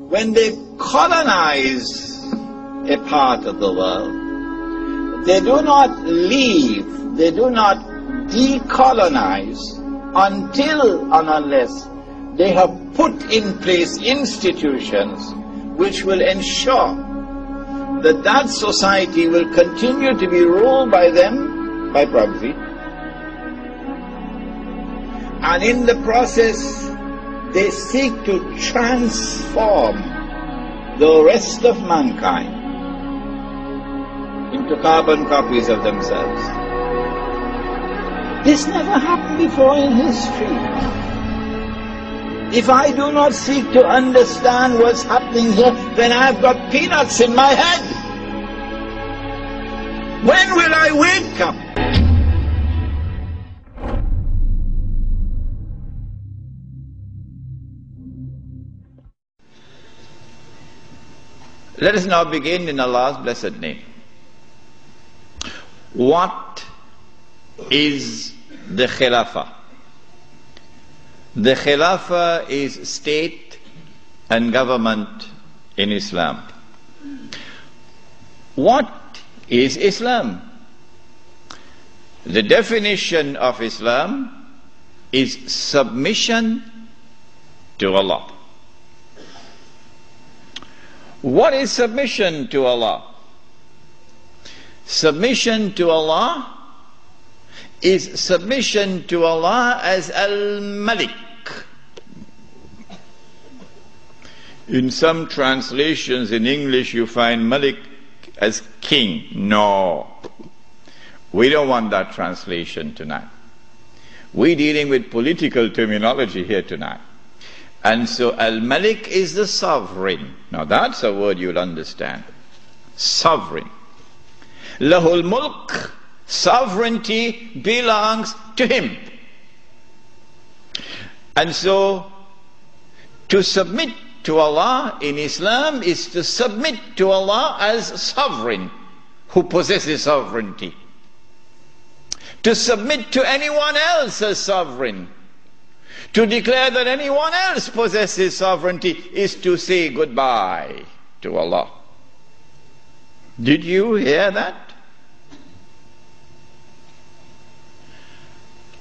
when they colonize a part of the world, they do not leave, they do not decolonize until and unless they have put in place institutions which will ensure that that society will continue to be ruled by them by proxy. And in the process, they seek to transform the rest of mankind into carbon copies of themselves. This never happened before in history. If I do not seek to understand what's happening here, then I've got peanuts in my head. When will I wake up? Let us now begin in Allah's blessed name. What is the Khilafah? The Khilafah is state and government in Islam. What is Islam? The definition of Islam is submission to Allah. What is submission to Allah? Submission to Allah is submission to Allah as Al-Malik. In some translations in English you find Malik as king. No. We don't want that translation tonight. We're dealing with political terminology here tonight. And so Al-Malik is the sovereign. Now that's a word you'll understand. Sovereign. Lahul Mulk, sovereignty belongs to him. And so to submit to Allah in Islam is to submit to Allah as sovereign who possesses sovereignty. To submit to anyone else as sovereign, to declare that anyone else possesses sovereignty, is to say goodbye to Allah. Did you hear that?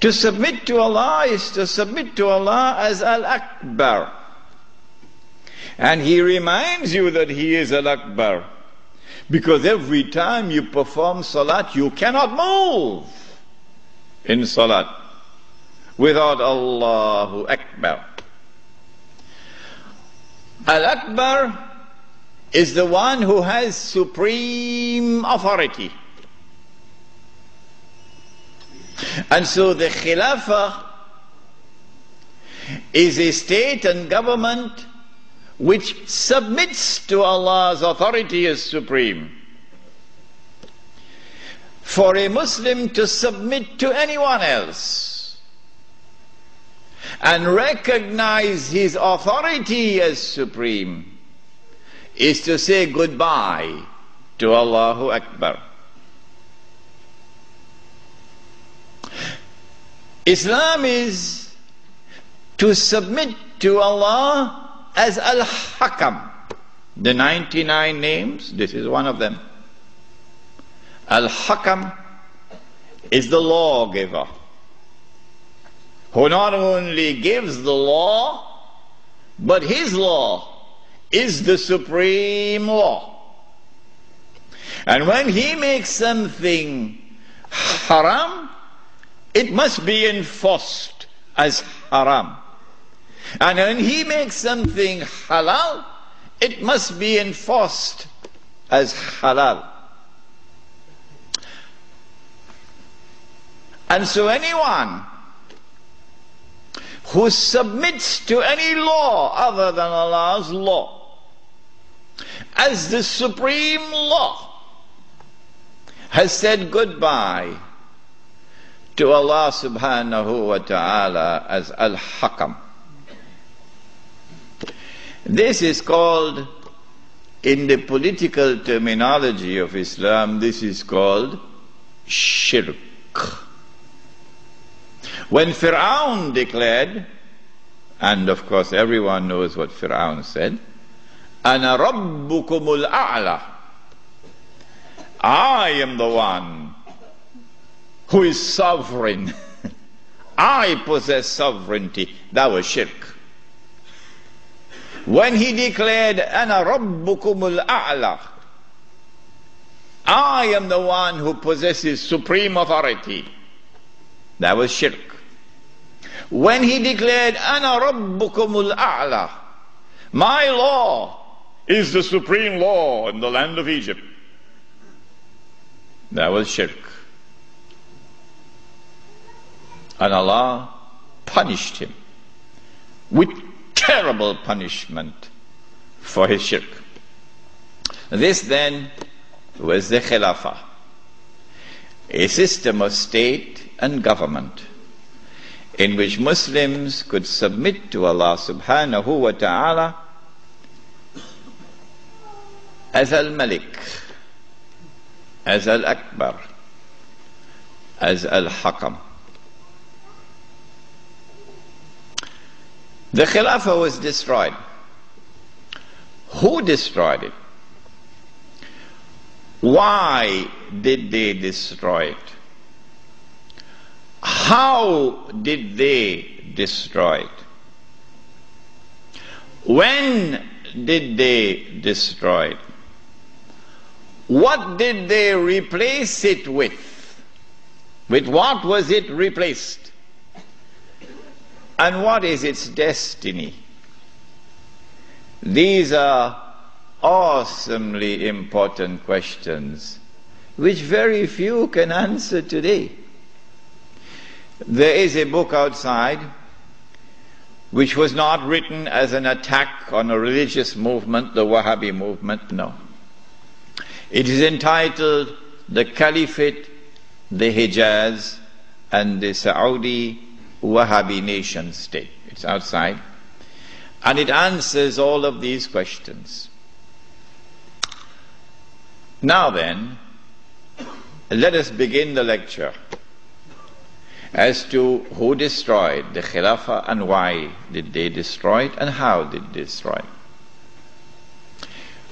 To submit to Allah is to submit to Allah as Al-Akbar. And He reminds you that He is Al-Akbar, because every time you perform salat, you cannot move in salat without Allahu Akbar. Al-Akbar is the one who has supreme authority. And so the Khilafah is a state and government which submits to Allah's authority as supreme. For a Muslim to submit to anyone else and recognize his authority as supreme is to say goodbye to Allahu Akbar. Islam is to submit to Allah as Al-Hakam. The 99 names, this is one of them. Al-Hakam is the lawgiver, who not only gives the law, but his law is the supreme law. And when he makes something haram, it must be enforced as haram. And when he makes something halal, it must be enforced as halal. And so anyone who submits to any law other than Allah's law as the supreme law has said goodbye to Allah subhanahu wa ta'ala as Al-Hakam. This is called, in the political terminology of Islam, this is called shirk. When Fir'aun declared, and of course everyone knows what Fir'aun said, Ana rabbukumul a'la. I am the one who is sovereign. I possess sovereignty. That was shirk. When he declared, Ana rabbukumul a'la, I am the one who possesses supreme authority, that was shirk. When he declared, Ana rabbukumul a'la, my law is the supreme law in the land of Egypt, that was shirk. And Allah punished him with terrible punishment for his shirk. This then was the Khilafah, a system of state and government in which Muslims could submit to Allah subhanahu wa ta'ala as Al-Malik, as Al-Akbar, as Al-Hakam. The Khilafah was destroyed. Who destroyed it? Why did they destroy it? How did they destroy it? When did they destroy it? What did they replace it with? With what was it replaced? And what is its destiny? These are awesomely important questions which very few can answer today. There is a book outside which was not written as an attack on a religious movement, the Wahhabi movement, no. It is entitled The Caliphate, the Hijaz, and the Saudi Wahhabi nation state. It's outside. And it answers all of these questions. Now then, let us begin the lecture as to who destroyed the Khilafah and why did they destroy it and how did they destroy it.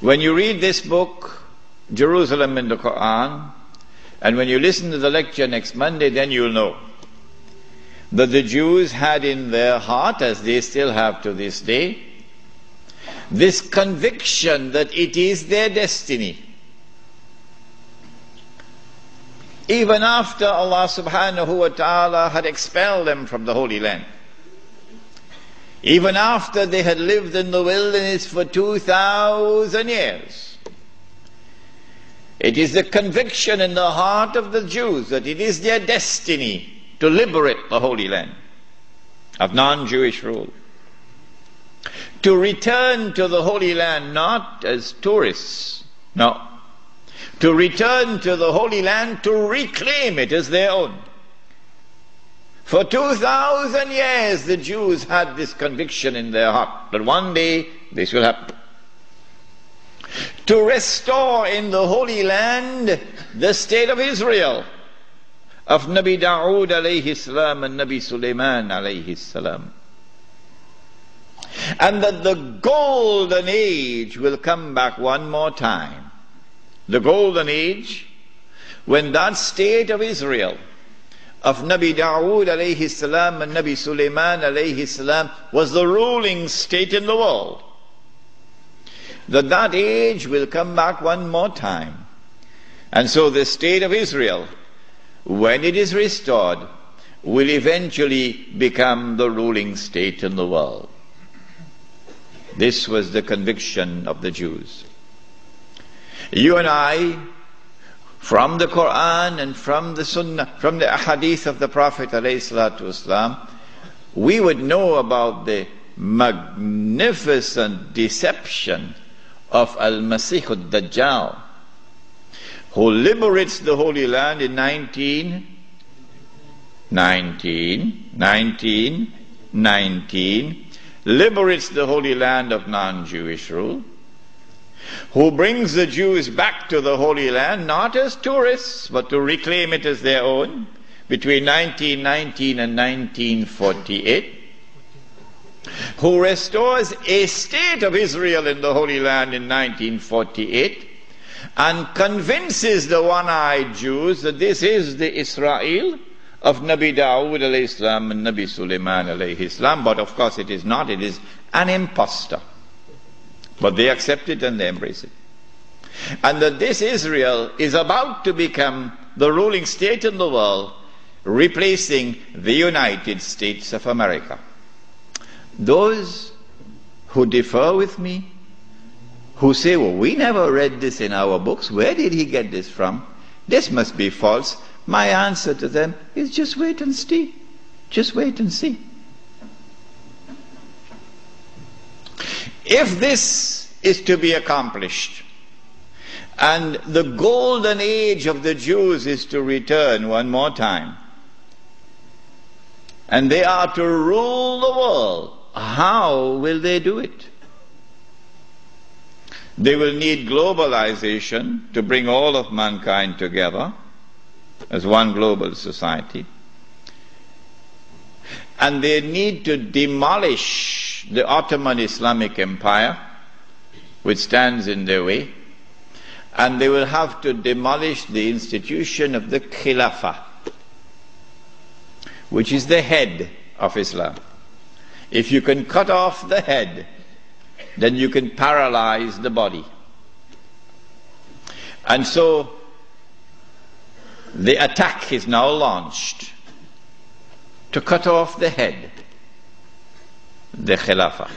When you read this book, Jerusalem in the Quran, and when you listen to the lecture next Monday, then you'll know that the Jews had in their heart, as they still have to this day, this conviction that it is their destiny. Even after Allah subhanahu wa ta'ala had expelled them from the Holy Land, even after they had lived in the wilderness for 2,000 years, it is the conviction in the heart of the Jews that it is their destiny to liberate the Holy Land of non-Jewish rule, to return to the Holy Land not as tourists, no, to return to the Holy Land to reclaim it as their own. For 2,000 years the Jews had this conviction in their heart that one day this will happen. To restore in the Holy Land the state of Israel, of Nabi Dawood alayhi salam and Nabi Sulaiman alayhi salam. And that the golden age will come back one more time. The golden age when that state of Israel, of Nabi Dawood alayhi salam and Nabi Sulaiman alayhi salam, was the ruling state in the world. That age will come back one more time. And so the state of Israel, when it is restored, will eventually become the ruling state in the world. This was the conviction of the Jews. You and I, from the Quran and from the Sunnah, from the Ahadith of the Prophet ﷺ, we would know about the magnificent deception of Al-Masih al-Dajjal, who liberates the Holy Land in 1919, liberates the Holy Land of non-Jewish rule, who brings the Jews back to the Holy Land not as tourists but to reclaim it as their own between 1919 and 1948, who restores a state of Israel in the Holy Land in 1948 and convinces the one-eyed Jews that this is the Israel of Nabi Dawood alayhi salam and Nabi Sulaiman alayhi salam, but of course it is not, it is an impostor. But they accept it and they embrace it. And that this Israel is about to become the ruling state in the world, replacing the United States of America. Those who differ with me, who say, well, we never read this in our books, where did he get this from? This must be false. My answer to them is just wait and see. Just wait and see. If this is to be accomplished, and the golden age of the Jews is to return one more time, and they are to rule the world, how will they do it? They will need globalization to bring all of mankind together as one global society. And they need to demolish the Ottoman Islamic Empire, which stands in their way. And they will have to demolish the institution of the Khilafah, which is the head of Islam. If you can cut off the head, then you can paralyze the body. And so the attack is now launched to cut off the head, the Khilafah.